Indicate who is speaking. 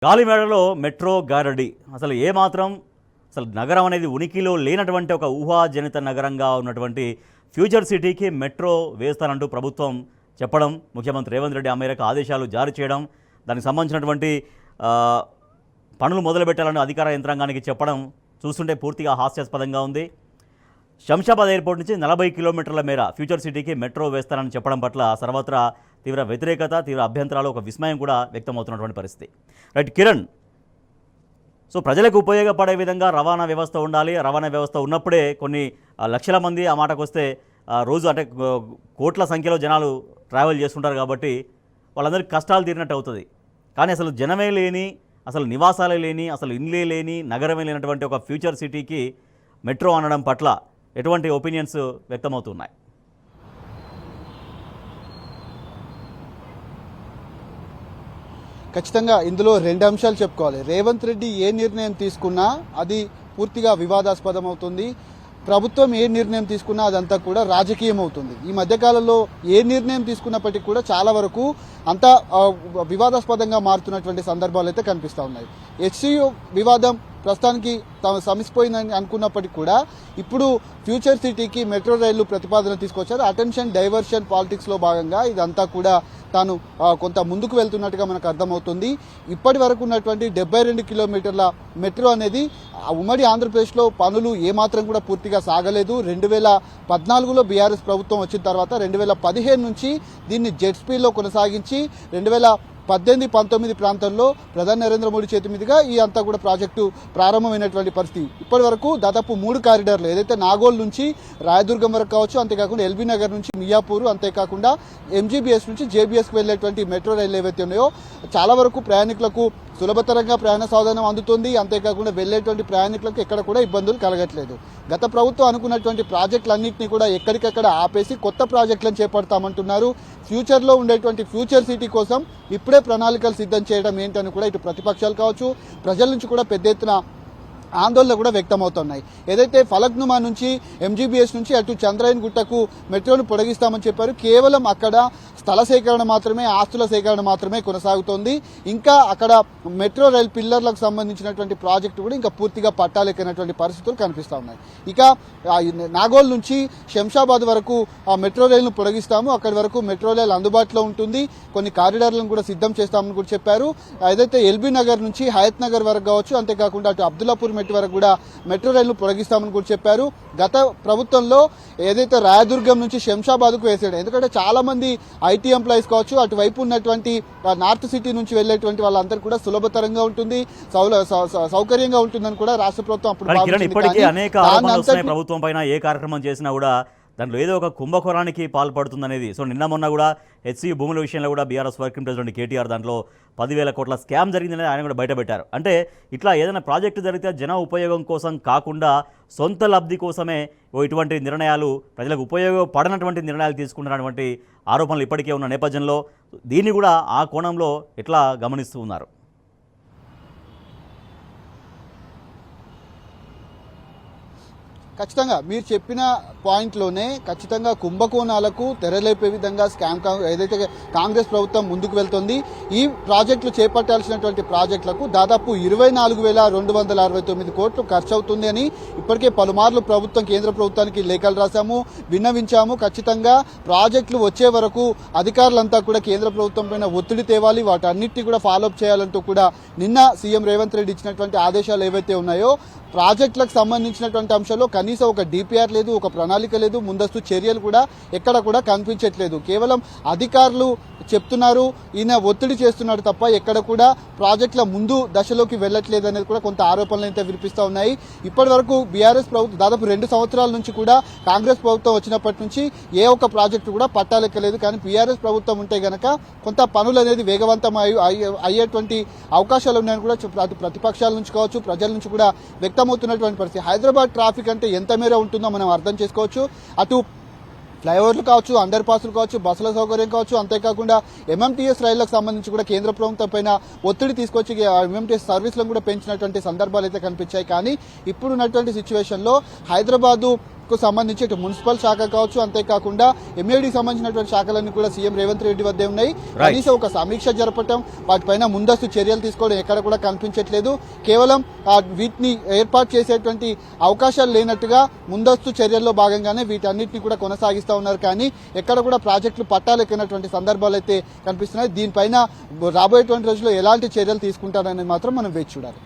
Speaker 1: గాలిమేడలో metro గారడి అసలు ఏమాత్రం అసలు నగరం అనేది ఉనికిలో లేనటువంటి ఒక ఊహాజనిత నగరంగా ఉన్నటువంటి ఫ్యూచర్ సిటీకి మెట్రో వేస్తానంటూ ప్రభుత్వం చెప్పడం, ముఖ్యమంత్రి రేవంత్ రెడ్డి ఆ మేరకు ఆదేశాలు జారీ చేయడం, దానికి సంబంధించినటువంటి పనులు మొదలుపెట్టాలని అధికార యంత్రాంగానికి చెప్పడం చూస్తుంటే పూర్తిగా హాస్యాస్పదంగా ఉంది. శంషాబాద్ ఎయిర్పోర్ట్ నుంచి 40 కిలోమీటర్ల మేర ఫ్యూచర్ సిటీకి మెట్రో వేస్తానని చెప్పడం పట్ల సర్వత్రా తీవ్ర వ్యతిరేకత, తీవ్ర అభ్యంతరాలు, ఒక విస్మయం కూడా వ్యక్తమవుతున్నటువంటి పరిస్థితి. రైట్ కిరణ్, సో ప్రజలకు ఉపయోగపడే విధంగా రవాణా వ్యవస్థ ఉండాలి. రవాణా వ్యవస్థ ఉన్నప్పుడే కొన్ని లక్షల మంది ఆ మాటకు వస్తే రోజు అంటే కోట్ల సంఖ్యలో జనాలు ట్రావెల్ చేస్తుంటారు కాబట్టి వాళ్ళందరికీ కష్టాలు తీరినట్టు అవుతుంది. కానీ అసలు జనమే లేని, అసలు నివాసాలే లేని, అసలు ఇండ్లే లేని, నగరమే లేనటువంటి ఒక ఫ్యూచర్ సిటీకి మెట్రో అనడం పట్ల ఎటువంటి ఒపీనియన్స్ వ్యక్తమవుతున్నాయి?
Speaker 2: ఖచ్చితంగా ఇందులో రెండు అంశాలు చెప్పుకోవాలి. రేవంత్ రెడ్డి ఏ నిర్ణయం తీసుకున్నా అది పూర్తిగా వివాదాస్పదం అవుతుంది. ప్రభుత్వం ఏ నిర్ణయం తీసుకున్నా అదంతా కూడా రాజకీయం అవుతుంది. ఈ మధ్యకాలంలో ఏ నిర్ణయం తీసుకున్నప్పటికీ కూడా చాలా వరకు అంతా వివాదాస్పదంగా మారుతున్నటువంటి సందర్భాలు అయితే కనిపిస్తూ ఉన్నాయి. హెచ్సియు వివాదం ప్రస్తుతానికి సమసిపోయిందని అనుకున్నప్పటికీ కూడా ఇప్పుడు ఫ్యూచర్ సిటీకి మెట్రో రైళ్లు ప్రతిపాదన తీసుకొచ్చారు. అటెన్షన్ డైవర్షన్ పాలిటిక్స్లో భాగంగా ఇదంతా కూడా తాను కొంత ముందుకు వెళ్తున్నట్టుగా మనకు అర్థమవుతుంది. ఇప్పటి వరకు ఉన్నటువంటి 72 కిలోమీటర్ల మెట్రో అనేది ఉమ్మడి ఆంధ్రప్రదేశ్లో పనులు ఏమాత్రం కూడా పూర్తిగా సాగలేదు. 2014లో బీఆర్ఎస్ ప్రభుత్వం వచ్చిన తర్వాత 2015 నుంచి దీన్ని జెట్ స్పీడ్లో కొనసాగించి 2018-19 ప్రాంతంలో ప్రధాని నరేంద్ర మోడీ చేతి మీదుగా ఈ అంతా కూడా ప్రాజెక్టు ప్రారంభమైనటువంటి పరిస్థితి. ఇప్పటి వరకు దాదాపు 3 కారిడార్లు ఏదైతే నాగోల్ నుంచి రాయదుర్గం వరకు కావచ్చు, అంతేకాకుండా ఎల్బీ నగర్ నుంచి మియాపూర్, అంతేకాకుండా ఎంజీబీఎస్ నుంచి జేబీఎస్కి వెళ్ళేటువంటి మెట్రో రైళ్లు ఏవైతే ఉన్నాయో చాలా వరకు ప్రయాణికులకు సులభతరంగా ప్రయాణ సాధనం అందుతుంది. అంతేకాకుండా వెళ్లేటువంటి ప్రయాణికులకు ఎక్కడ కూడా ఇబ్బందులు కలగట్లేదు. గత ప్రభుత్వం అనుకున్నటువంటి ప్రాజెక్టులన్నింటినీ కూడా ఎక్కడికక్కడ ఆపేసి కొత్త ప్రాజెక్టులను చేపడతామంటున్నారు. ఫ్యూచర్లో ఉండేటువంటి ఫ్యూచర్ సిటీ కోసం ఇప్పుడే ప్రణాళికలు సిద్ధం చేయడం ఏంటని కూడా ఇటు ప్రతిపక్షాలు కావచ్చు, ప్రజల నుంచి కూడా పెద్ద ఎత్తున ఆందోళన కూడా వ్యక్తమవుతున్నాయి. ఏదైతే ఫలక్నుమా నుంచి ఎంజీబీఎస్ నుంచి అటు చంద్రయాన్ గుట్టకు మెట్రోను పొడిగిస్తామని చెప్పారు. కేవలం అక్కడ స్థల సేకరణ మాత్రమే, ఆస్తుల సేకరణ మాత్రమే కొనసాగుతోంది. ఇంకా అక్కడ మెట్రో రైల్ పిల్లర్లకు సంబంధించినటువంటి ప్రాజెక్టు కూడా ఇంకా పూర్తిగా పట్టాలెక్కినటువంటి పరిస్థితులు కనిపిస్తూ ఉన్నాయి. ఇక నాగోల్ నుంచి శంషాబాద్ వరకు ఆ మెట్రో రైలును పొడిగిస్తాము, అక్కడి వరకు మెట్రో రైలు అందుబాటులో ఉంటుంది, కొన్ని కారిడార్లను కూడా సిద్ధం చేస్తామని కూడా చెప్పారు. ఏదైతే ఎల్బీ నగర్ నుంచి హయత్ నగర్ వరకు కావచ్చు, అంతేకాకుండా అటు అబ్దుల్లాపూర్ మెట్రో వరకు కూడా మెట్రో రైలును పొడిగిస్తామని కూడా చెప్పారు. గత ప్రభుత్వంలో ఏదైతే రాయదుర్గం నుంచి శంషాబాద్కు వేసాడు, ఎందుకంటే చాలా మంది ఐటీ ఎంప్లాయీస్ కావచ్చు, అటువైపు ఉన్నటువంటి నార్త్ సిటీ నుంచి వెళ్లేటువంటి వాళ్ళందరూ కూడా సులభతరంగా ఉంటుంది, సౌకర్యంగా ఉంటుందని కూడా రాష్ట్ర ప్రభుత్వం అప్పుడు
Speaker 1: ఇప్పటికీ అనేక ఆరోపణలు వస్తున్నాయి ప్రభుత్వం పైన. ఏ కార్యక్రమం చేసినా కూడా దాంట్లో ఏదో ఒక కుంభకోణానికి పాల్పడుతుందనేది. సో నిన్న మొన్న కూడా హెచ్సియు భూముల విషయంలో కూడా బీఆర్ఎస్ వర్కింగ్ ప్రెసిడెంట్ కేటీఆర్ దాంట్లో 10,000 కోట్ల స్కామ్ జరిగిందనేది ఆయన కూడా బయటపెట్టారు. అంటే ఇట్లా ఏదైనా ప్రాజెక్టు జరిగితే జన ఉపయోగం కోసం కాకుండా సొంత లబ్ధి కోసమే ఇటువంటి నిర్ణయాలు, ప్రజలకు ఉపయోగపడనటువంటి నిర్ణయాలు తీసుకుంటున్నటువంటి ఆరోపణలు ఇప్పటికే ఉన్న నేపథ్యంలో దీన్ని కూడా ఆ కోణంలో ఎట్లా గమనిస్తూ ఉన్నారు?
Speaker 2: ఖచ్చితంగా మీరు చెప్పిన పాయింట్లోనే ఖచ్చితంగా కుంభకోణాలకు తెరలేపే విధంగా స్కామ్ ఏదైతే కాంగ్రెస్ ప్రభుత్వం ముందుకు వెళ్తుంది. ఈ ప్రాజెక్టులు చేపట్టాల్సినటువంటి ప్రాజెక్టులకు దాదాపు 24,269 కోట్లు ఖర్చు అవుతుంది అని ఇప్పటికే పలుమార్లు కేంద్ర ప్రభుత్వానికి లేఖలు రాశాము, విన్నవించాము. ఖచ్చితంగా ప్రాజెక్టులు వచ్చే వరకు అధికారులంతా కూడా కేంద్ర ప్రభుత్వం పైన ఒత్తిడి తేవాలి, వాటన్నిటిని కూడా ఫాలోఅప్ చేయాలంటూ కూడా నిన్న సీఎం రేవంత్ రెడ్డి ఇచ్చినటువంటి ఆదేశాలు ఏవైతే ఉన్నాయో ప్రాజెక్టులకు సంబంధించినటువంటి అంశాల్లో కనీసం ఒక డిపిఆర్ లేదు, ఒక ప్రణాళిక లేదు, ముందస్తు చర్యలు కూడా ఎక్కడ కూడా కనిపించట్లేదు. కేవలం అధికారులు చెప్తున్నారు, ఈయన ఒత్తిడి చేస్తున్నాడు తప్ప ఎక్కడ కూడా ప్రాజెక్టుల ముందు దశలోకి వెళ్లట్లేదు అనేది కూడా కొంత ఆరోపణలు అయితే వినిపిస్తూ ఉన్నాయి. ఇప్పటి వరకు బీఆర్ఎస్ ప్రభుత్వం దాదాపు 2 సంవత్సరాల నుంచి కూడా కాంగ్రెస్ ప్రభుత్వం వచ్చినప్పటి నుంచి ఏ ఒక్క ప్రాజెక్టు కూడా పట్టాలెక్కలేదు. కానీ బీఆర్ఎస్ ప్రభుత్వం ఉంటే గనక కొంత పనులు అనేది వేగవంతం అయ్యేటువంటి అవకాశాలు ఉన్నాయని కూడా అటు ప్రతిపక్షాల నుంచి కావచ్చు, ప్రజల నుంచి కూడా వ్యక్తమవుతున్నటువంటి పరిస్థితి. హైదరాబాద్ ట్రాఫిక్ అంటే ఎంత మేర ఉంటుందో మనం అర్థం చేసుకోవచ్చు. అటు ఫ్లైఓవర్లు కావచ్చు, అండర్ పాస్లు కావచ్చు, బస్సుల సౌకర్యం కావచ్చు, అంతేకాకుండా ఎంఎంటీఎస్ రైళ్లకు సంబంధించి కూడా కేంద్ర ప్రభుత్వం పైన ఒత్తిడి తీసుకొచ్చి ఎంఎంటీఎస్ సర్వీసులను కూడా పెంచినటువంటి సందర్భాలు అయితే కనిపించాయి. కానీ ఇప్పుడున్నటువంటి సిచ్యువేషన్లో హైదరాబాదు కు సంబంధించి ఇటు మున్సిపల్ శాఖ కావచ్చు, అంతేకాకుండా ఎంఏడికి సంబంధించినటువంటి శాఖలన్నీ కూడా సీఎం రేవంత్ రెడ్డి వద్దే ఉన్నాయి. కనీసం ఒక సమీక్ష జరపటం, వాటిపైన ముందస్తు చర్యలు తీసుకోవడం ఎక్కడ కూడా కనిపించట్లేదు. కేవలం వీటిని ఏర్పాటు చేసేటువంటి అవకాశాలు లేనట్టుగా ముందస్తు చర్యల్లో భాగంగానే వీటన్నిటిని కూడా కొనసాగిస్తూ ఉన్నారు. కానీ ఎక్కడ కూడా ప్రాజెక్టులు పట్టాలెక్కినటువంటి సందర్భాలు అయితే కనిపిస్తున్నాయి. దీనిపైన రాబోయేటువంటి రోజుల్లో ఎలాంటి చర్యలు తీసుకుంటారనేది మాత్రం మనం వేచి చూడాలి.